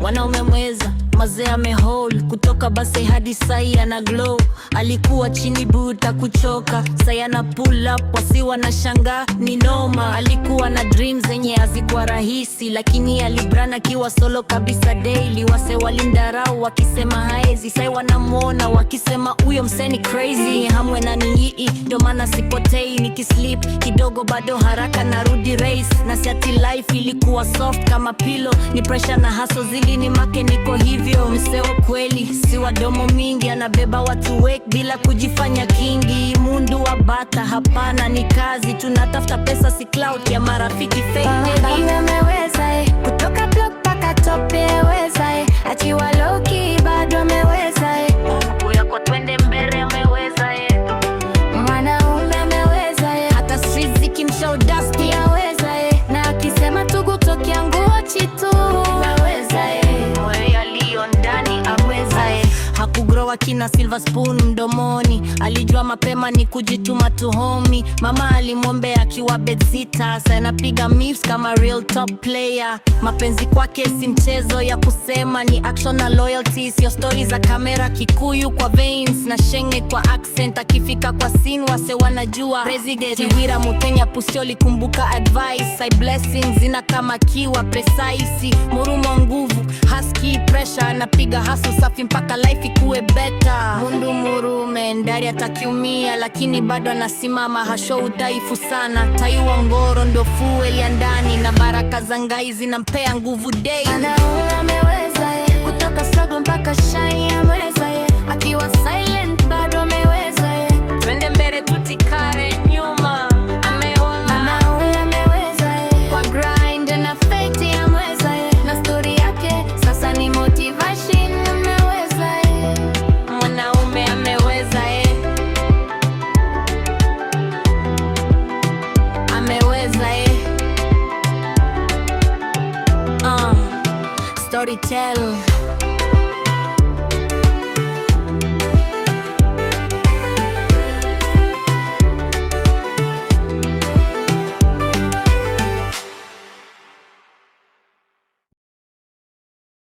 Wanaume mweza, mazee amehold kutoka base hadi sai ana glow. Alikuwa chini buta kuchoka, sai ana pull up, wasi wanashangaa ni noma. Alikuwa na dreams zenye hazikuwa rahisi, lakini alibrana kiwa solo kabisa daily. Wase walimdarau wakisema haezi, sai wanamuona wakisema uyo mseni crazy. Hamwe na ningii, ndio maana sipotei, nikislip kidogo bado haraka narudi race. Na siati life ilikuwa soft kama pillow, ni pressure na hustle zili ni make niko hivyo. Mseo kweli, si wadomo mingi, anabeba watu wake bila kujifanya kingi. Mundu wa bata, hapana ni kazi, tunatafuta pesa si clout ya marafiki fake. Ameweza kutoka block paka top weza achiwa low key bado ameweza Mungu kwa twende mbele ameweza mwanaume ameweza hata streets zikimshow dusty ameweza na akisema tu kutokea nguo chitu ameweza hakugrow kina silver spoon mdomoni, alijua mapema ni kujituma tu homie. Mama alimwombe akiwa bedsitter, sasa anapiga moves kama real top player. Mapenzi kwake si mchezo ya kusema, ni action na loyalty, sio stories za kamera. Kikuyu kwa veins na shenge kwa accent, akifika kwa scene wase wanajua president. Tiwira Mutenya Pusioli kumbuka advice, side blessings zina kama kiwa precise. Murumo nguvu, husky pressure, anapiga hustle safi mpaka life ikuwe better. Mundu murume ndari atakiumia, lakini bado anasimama, hasho udhaifu sana. Taiwa ngoro ndo fuel ya ndani, na baraka za ngai zinampea nguvu day. Ameweza kutoka struggle mpaka shine ameweza akiwa silent bado ameweza twende mbele tutikare nyuma. Ameweza kwa grind na fight ameweza na story yake sasa ni motivation. Mwanaume ameweza ameweza storytell